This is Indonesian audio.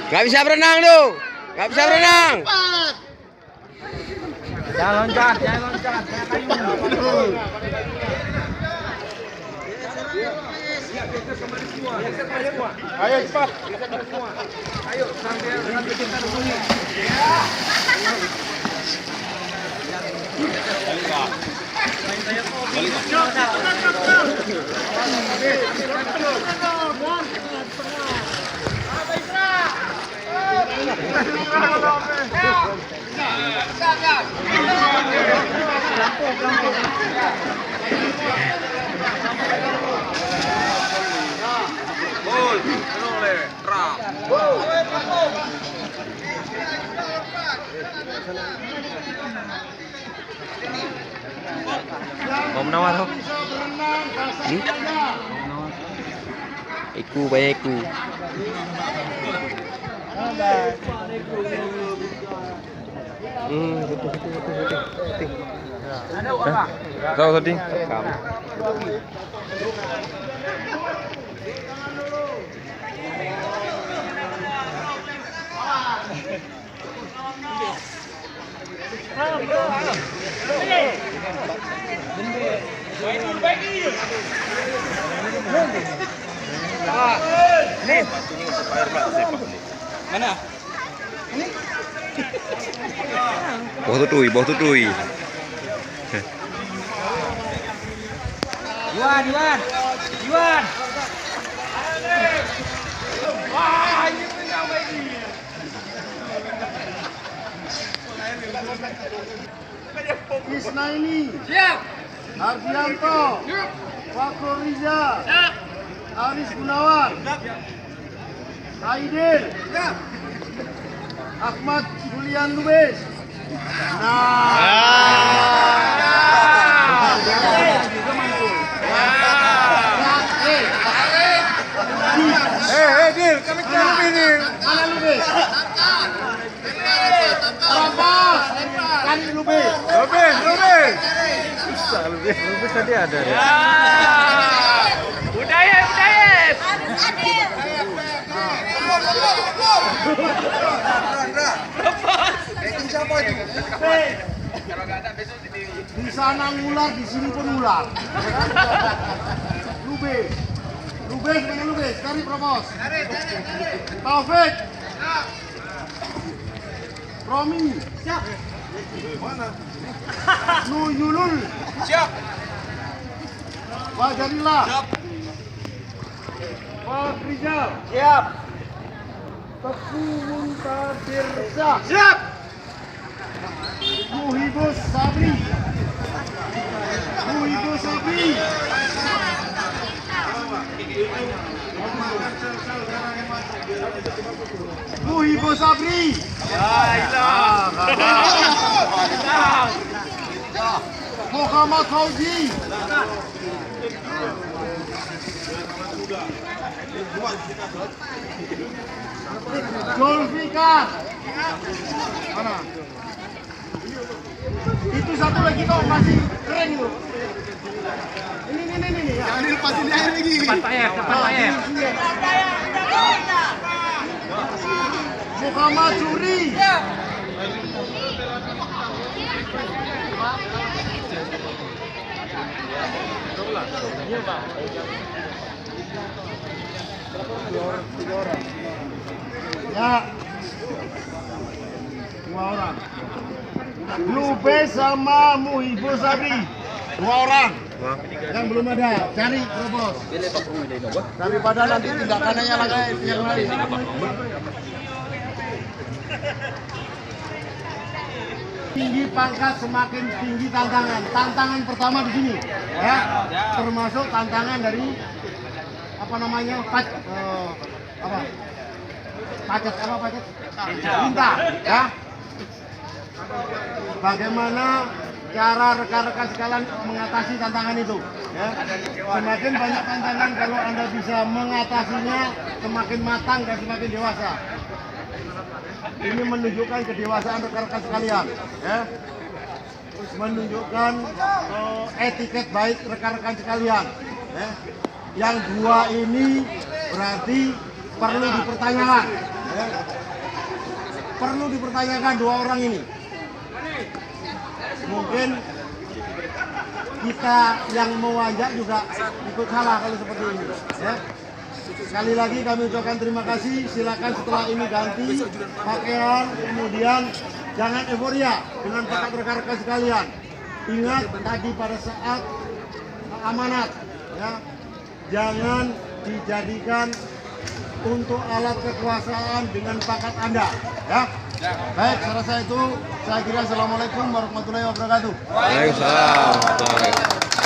Gak bisa berenang tuh, gak bisa berenang. Jangan loncat, jangan loncat. Ayo cepat. Ayo sampai kita dulu. Mau menawar kok? Iku baik iku. Betul. Ada apa? Tahu tadi? Kamu. Mana? Bawah tutui. Iwan. Wah, ini menang lagi. Isnaini, Siap. Ardianto, Siap. Fakro Riza, Siap. Aris Gunawan, Aidil, Siap. Ahmad Julian Lubis. Dil, kami cari ini. Mana Lubis? Lompat, kan Lubis. Lubis. Lubis tadi ada ya. Budaya. Siapa itu? Di sana ular, di sini pun ular. Lubis mana Lubis? Cari Provos. Taufik. Romi. Siap. Mana? Nuyulul. Siap. Wajarila. Siap. Pak Rizal. Siap. Teku Muntadir Syah. Siap. Muhibus Sabri. Muhibus Sabri. Muhammad Fauzi. Zulfikar. Mana? Itu satu lagi kok masih keren itu. Ini. Jangan dilepasin air lagi. Depan payah. Muhammad Suri. Ya. 2 orang. Lubis sama Muhibus Sabri. 2 orang. Yang belum ada, cari Probos. Daripada nanti tindakannya yang lain. Tinggi pangkat semakin tinggi tantangan. Tantangan pertama di sini, ya. Termasuk tantangan dari pacet cinta, ya. Bagaimana cara rekan-rekan sekalian mengatasi tantangan itu, ya. Semakin banyak tantangan, kalau Anda bisa mengatasinya, semakin matang dan semakin dewasa. Ini menunjukkan kedewasaan rekan-rekan sekalian, ya. menunjukkan etiket baik rekan-rekan sekalian. Ya. Yang dua ini berarti perlu dipertanyakan. Ya. Perlu dipertanyakan dua orang ini. Mungkin kita yang mewajak juga ikut salah kalau seperti ini. Ya. Sekali lagi kami ucapkan terima kasih. Silakan setelah ini ganti pakaian, kemudian jangan euforia dengan pakat rekan-rekan sekalian. Ingat tadi pada saat amanat, ya, jangan dijadikan untuk alat kekuasaan dengan pakat Anda. Ya. Baik, saya rasa itu. Saya kira assalamualaikum warahmatullahi wabarakatuh. Waalaikumsalam.